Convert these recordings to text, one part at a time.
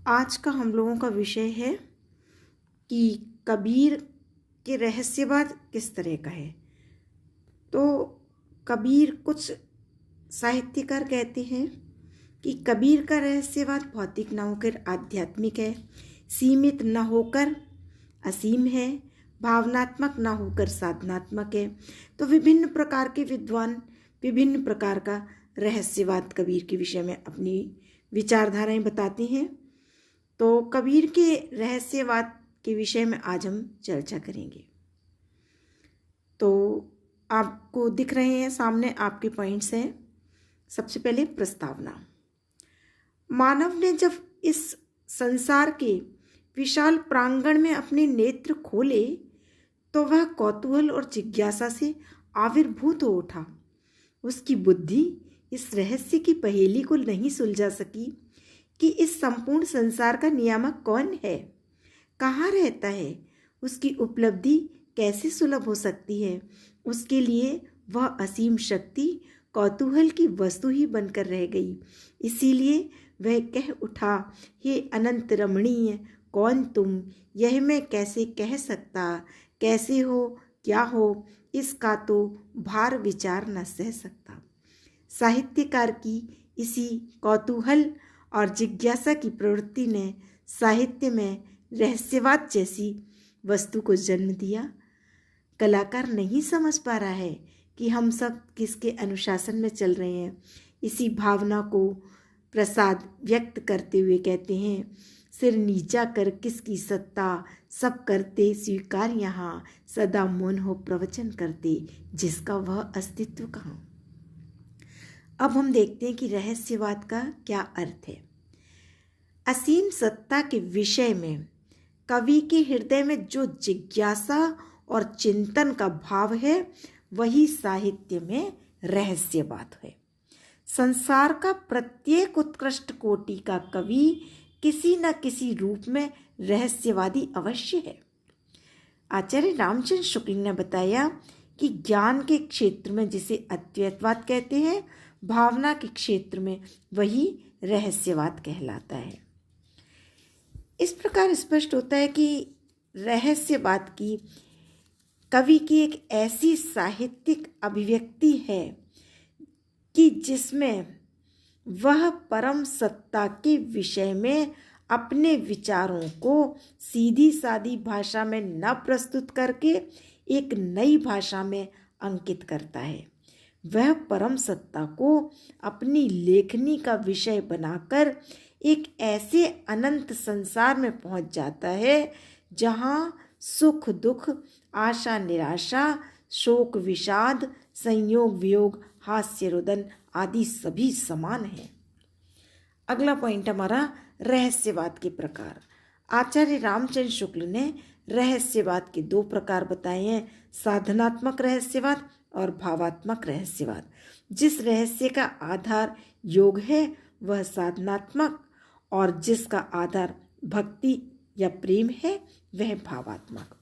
आज का हम लोगों का विषय है कि कबीर के रहस्यवाद किस तरह का है। तो कबीर कुछ साहित्यकार कहते हैं कि कबीर का रहस्यवाद भौतिक न होकर आध्यात्मिक है, सीमित न होकर असीम है, भावनात्मक न होकर साधनात्मक है। तो विभिन्न प्रकार के विद्वान विभिन्न प्रकार का रहस्यवाद कबीर के विषय में अपनी विचारधाराएं बताते हैं। तो कबीर के रहस्यवाद के विषय में आज हम चर्चा करेंगे। तो आपको दिख रहे हैं सामने आपके पॉइंट्स हैं। सबसे पहले प्रस्तावना। मानव ने जब इस संसार के विशाल प्रांगण में अपने नेत्र खोले तो वह कौतूहल और जिज्ञासा से आविर्भूत हो उठा। उसकी बुद्धि इस रहस्य की पहेली को नहीं सुलझा सकी कि इस संपूर्ण संसार का नियामक कौन है, कहाँ रहता है, उसकी उपलब्धि कैसे सुलभ हो सकती है। उसके लिए वह असीम शक्ति कौतूहल की वस्तु ही बनकर रह गई। इसीलिए वह कह उठा, हे अनंत रमणीय, कौन तुम, यह मैं कैसे कह सकता, कैसे हो, क्या हो, इसका तो भार विचार न सह सकता। साहित्यकार की इसी कौतूहल और जिज्ञासा की प्रवृत्ति ने साहित्य में रहस्यवाद जैसी वस्तु को जन्म दिया। कलाकार नहीं समझ पा रहा है कि हम सब किसके अनुशासन में चल रहे हैं। इसी भावना को प्रसाद व्यक्त करते हुए कहते हैं, सिर नीचा कर किसकी सत्ता, सब करते स्वीकार यहाँ, सदा मौन हो प्रवचन करते, जिसका वह अस्तित्व कहाँ। अब हम देखते हैं कि रहस्यवाद का क्या अर्थ है। असीम सत्ता के विषय में कवि के हृदय में जो जिज्ञासा और चिंतन का भाव है वही साहित्य में रहस्यवाद है। संसार का प्रत्येक उत्कृष्ट कोटि का कवि किसी न किसी रूप में रहस्यवादी अवश्य है। आचार्य रामचंद्र शुक्ल ने बताया कि ज्ञान के क्षेत्र में जिसे अद्वैतवाद कहते हैं, भावना के क्षेत्र में वही रहस्यवाद कहलाता है। इस प्रकार स्पष्ट होता है कि रहस्यवाद की कवि की एक ऐसी साहित्यिक अभिव्यक्ति है कि जिसमें वह परम सत्ता के विषय में अपने विचारों को सीधी सादी भाषा में न प्रस्तुत करके एक नई भाषा में अंकित करता है। वह परम सत्ता को अपनी लेखनी का विषय बनाकर एक ऐसे अनंत संसार में पहुंच जाता है जहां सुख दुख, आशा निराशा, शोक विषाद, संयोग वियोग, हास्य रुदन आदि सभी समान हैं। अगला पॉइंट हमारा रहस्यवाद के प्रकार। आचार्य रामचंद्र शुक्ल ने रहस्यवाद के दो प्रकार बताए हैं, साधनात्मक रहस्यवाद और भावात्मक रहस्यवाद। जिस रहस्य का आधार योग है वह साधनात्मक, और जिसका आधार भक्ति या प्रेम है वह भावात्मक।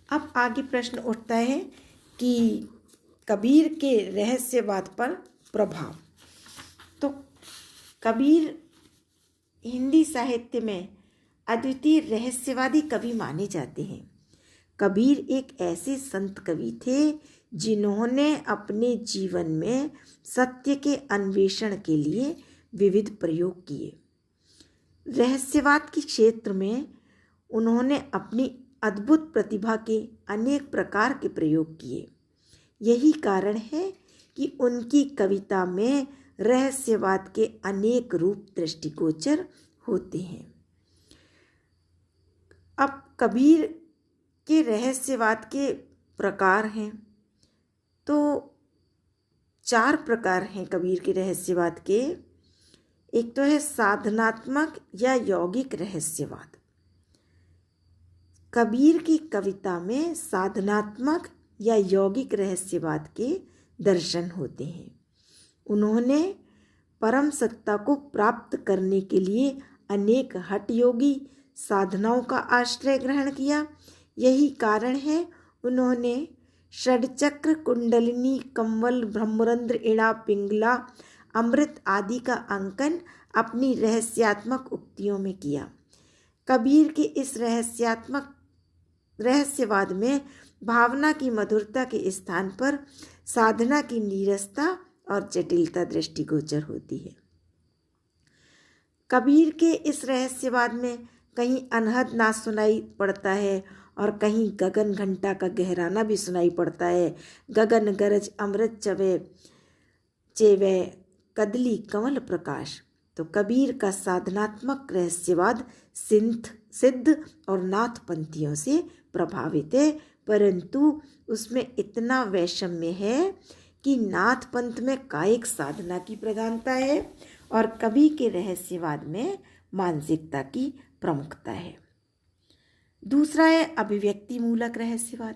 अब आगे प्रश्न उठता है कि कबीर के रहस्यवाद पर प्रभाव। तो कबीर हिंदी साहित्य में अद्वितीय रहस्यवादी कवि माने जाते हैं। कबीर एक ऐसे संत कवि थे जिन्होंने अपने जीवन में सत्य के अन्वेषण के लिए विविध प्रयोग किए। रहस्यवाद के क्षेत्र में उन्होंने अपनी अद्भुत प्रतिभा के अनेक प्रकार के प्रयोग किए। यही कारण है कि उनकी कविता में रहस्यवाद के अनेक रूप दृष्टिगोचर होते हैं। अब कबीर के रहस्यवाद के प्रकार हैं, तो 4 प्रकार हैं कबीर के रहस्यवाद के। एक तो है साधनात्मक या यौगिक रहस्यवाद। कबीर की कविता में साधनात्मक या यौगिक रहस्यवाद के दर्शन होते हैं। उन्होंने परम सत्ता को प्राप्त करने के लिए अनेक हठयोगी साधनाओं का आश्रय ग्रहण किया। यही कारण है उन्होंने षडचक्र, कुंडलिनी, कंवल, ब्रह्मरंध्र, इणा, पिंगला अमृत आदि का अंकन अपनी रहस्यात्मक उक्तियों में किया। कबीर के इस रहस्यवाद में भावना की मधुरता के स्थान पर साधना की नीरसता और जटिलता दृष्टिगोचर होती है। कबीर के इस रहस्यवाद में कहीं अनहद नाद सुनाई पड़ता है और कहीं गगन घंटा का गहराना भी सुनाई पड़ता है। गगन गरज अमृत चवे चेवे कदली कमल प्रकाश। तो कबीर का साधनात्मक रहस्यवाद सिद्ध और नाथ पंथियों से प्रभावित है, परंतु उसमें इतना वैषम्य है कि नाथ पंथ में कायिक साधना की प्रधानता है और कवि के रहस्यवाद में मानसिकता की प्रमुखता है। दूसरा है अभिव्यक्ति मूलक रहस्यवाद।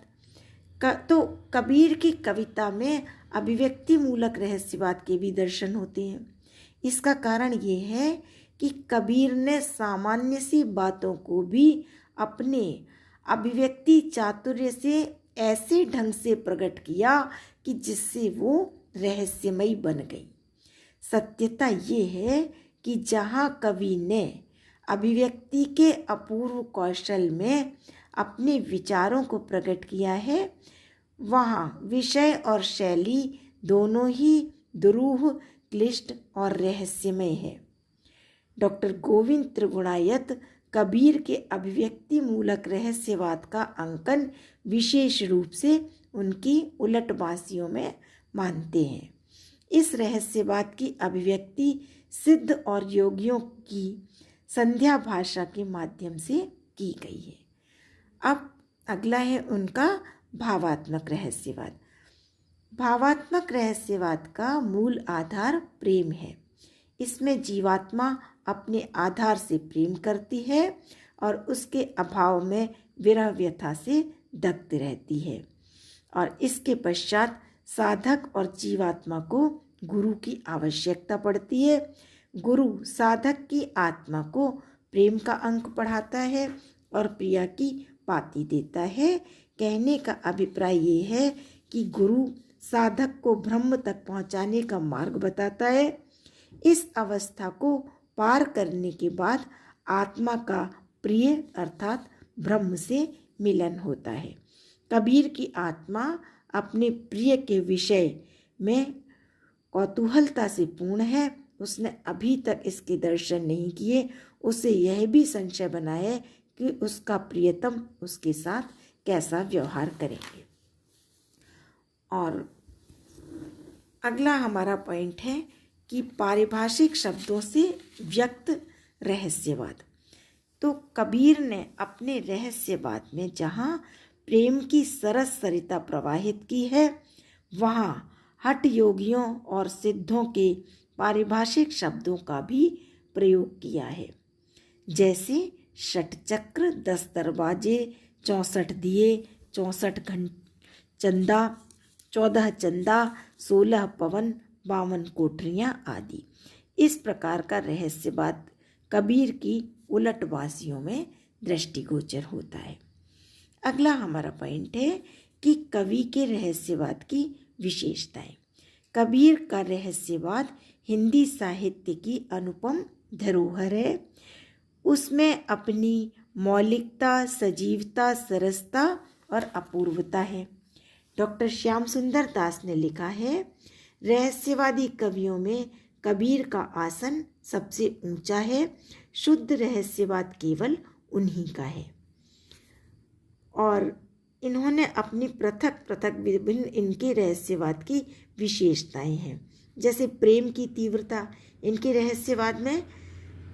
तो कबीर की कविता में अभिव्यक्ति मूलक रहस्यवाद के भी दर्शन होते हैं। इसका कारण ये है कि कबीर ने सामान्य सी बातों को भी अपने अभिव्यक्ति चातुर्य से ऐसे ढंग से प्रकट किया कि जिससे वो रहस्यमयी बन गई। सत्यता ये है कि जहाँ कवि ने अभिव्यक्ति के अपूर्व कौशल में अपने विचारों को प्रकट किया है, वहाँ विषय और शैली दोनों ही दुरूह, क्लिष्ट और रहस्यमय है। डॉक्टर गोविंद त्रिगुणायत कबीर के अभिव्यक्ति मूलक रहस्यवाद का अंकन विशेष रूप से उनकी उलटबासियों में मानते हैं। इस रहस्यवाद की अभिव्यक्ति सिद्ध और योगियों की संध्या भाषा के माध्यम से की गई है। अब अगला है उनका भावात्मक रहस्यवाद। भावात्मक रहस्यवाद का मूल आधार प्रेम है। इसमें जीवात्मा अपने आधार से प्रेम करती है और उसके अभाव में विरह व्यथा से दग्ध रहती है, और इसके पश्चात साधक और जीवात्मा को गुरु की आवश्यकता पड़ती है। गुरु साधक की आत्मा को प्रेम का अंक पढ़ाता है और प्रिया की पाती देता है। कहने का अभिप्राय ये है कि गुरु साधक को ब्रह्म तक पहुंचाने का मार्ग बताता है। इस अवस्था को पार करने के बाद आत्मा का प्रिय अर्थात ब्रह्म से मिलन होता है। कबीर की आत्मा अपने प्रिय के विषय में कौतूहलता से पूर्ण है। उसने अभी तक इसके दर्शन नहीं किए। उसे यह भी संशय बना है कि उसका प्रियतम उसके साथ कैसा व्यवहार करेंगे। और अगला हमारा पॉइंट है कि पारिभाषिक शब्दों से व्यक्त रहस्यवाद। तो कबीर ने अपने रहस्यवाद में जहाँ प्रेम की सरस सरिता प्रवाहित की है, वहाँ हठ योगियों और सिद्धों के पारिभाषिक शब्दों का भी प्रयोग किया है, जैसे षटचक्र, 10 दरवाजे, 64 दिए, 64 चंदा, 14 चंदा, 16 पवन, 52 कोठरियाँ आदि। इस प्रकार का रहस्यवाद कबीर की उलटबासियों में दृष्टिगोचर होता है। अगला हमारा पॉइंट है कि कवि के रहस्यवाद की विशेषताएं। कबीर का रहस्यवाद हिंदी साहित्य की अनुपम धरोहर है। उसमें अपनी मौलिकता, सजीवता, सरसता और अपूर्वता है। डॉक्टर श्याम सुंदर दास ने लिखा है, रहस्यवादी कवियों में कबीर का आसन सबसे ऊंचा है। शुद्ध रहस्यवाद केवल उन्हीं का है। और इन्होंने अपनी पृथक पृथक विभिन्न इनके रहस्यवाद की विशेषताएं हैं। जैसे प्रेम की तीव्रता, इनके रहस्यवाद में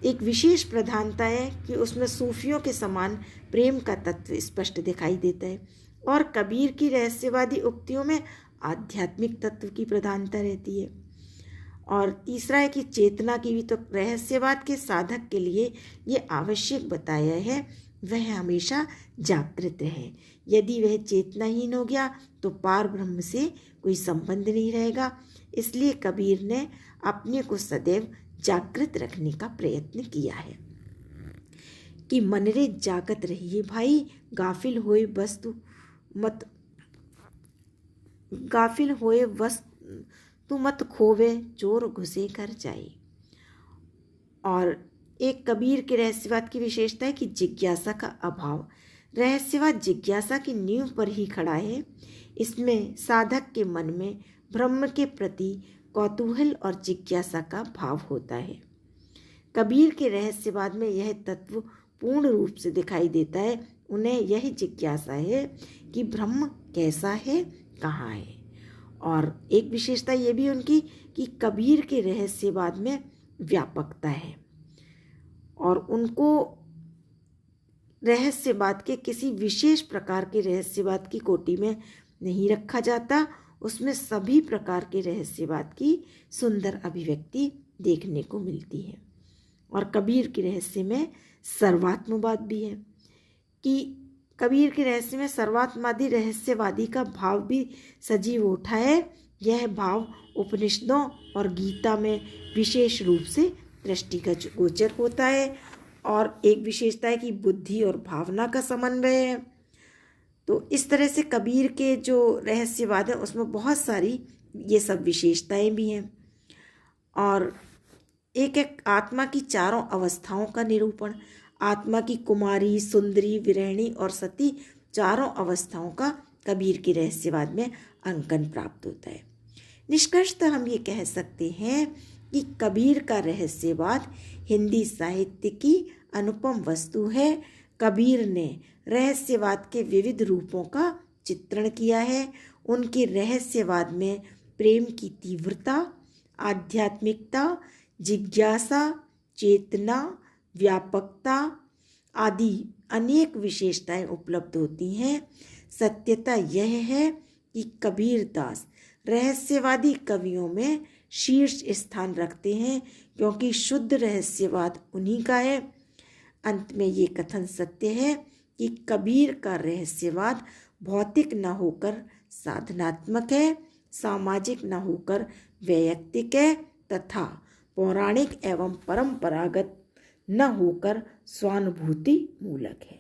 एक विशेष प्रधानता है कि उसमें सूफियों के समान प्रेम का तत्व स्पष्ट दिखाई देता है। और कबीर की रहस्यवादी उक्तियों में आध्यात्मिक तत्व की प्रधानता रहती है। और तीसरा है कि चेतना की भी। तो रहस्यवाद के साधक के लिए ये आवश्यक बताया है वह हमेशा जागृत रहे। यदि वह चेतनाहीन हो गया तो पार ब्रह्म से कोई संबंध नहीं रहेगा। इसलिए कबीर ने अपने को सदैव जागृत रखने का प्रयत्न किया है कि मनरे जागत रहिए भाई, गाफिल होए वस्तु तू मत खोवे चोर घुसे कर जाए। और एक कबीर के रहस्यवाद की विशेषता है कि जिज्ञासा का अभाव। रहस्यवाद जिज्ञासा की नींव पर ही खड़ा है। इसमें साधक के मन में ब्रह्म के प्रति कौतूहल और जिज्ञासा का भाव होता है। कबीर के रहस्यवाद में यह तत्व पूर्ण रूप से दिखाई देता है। उन्हें यह जिज्ञासा है कि ब्रह्म कैसा है, कहाँ है। और एक विशेषता ये भी उनकी कि कबीर के रहस्यवाद में व्यापकता है और उनको रहस्यवाद के किसी विशेष प्रकार के रहस्यवाद की कोटि में नहीं रखा जाता। उसमें सभी प्रकार के रहस्यवाद की सुंदर अभिव्यक्ति देखने को मिलती है। और कबीर के रहस्य में सर्वात्मवाद भी है कि कबीर के रहस्य में सर्वात्मवादी रहस्यवादी का भाव भी सजीव उठा है। यह भाव उपनिषदों और गीता में विशेष रूप से दृष्टिगोचर होता है। और एक विशेषता है कि बुद्धि और भावना का समन्वय है। तो इस तरह से कबीर के जो रहस्यवाद है उसमें बहुत सारी ये सब विशेषताएं भी हैं। और एक आत्मा की चारों अवस्थाओं का निरूपण, आत्मा की कुमारी, सुंदरी, विरहिणी और सती चारों अवस्थाओं का कबीर के रहस्यवाद में अंकन प्राप्त होता है। निष्कर्षतः हम ये कह सकते हैं कि कबीर का रहस्यवाद हिंदी साहित्य की अनुपम वस्तु है। कबीर ने रहस्यवाद के विविध रूपों का चित्रण किया है। उनके रहस्यवाद में प्रेम की तीव्रता, आध्यात्मिकता, जिज्ञासा, चेतना, व्यापकता आदि अनेक विशेषताएं उपलब्ध होती हैं। सत्यता यह है कि कबीरदास रहस्यवादी कवियों में शीर्ष स्थान रखते हैं क्योंकि शुद्ध रहस्यवाद उन्हीं का है। अंत में ये कथन सत्य है कि कबीर का रहस्यवाद भौतिक न होकर साधनात्मक है, सामाजिक न होकर वैयक्तिक है तथा पौराणिक एवं परंपरागत न होकर स्वानुभूति मूलक है।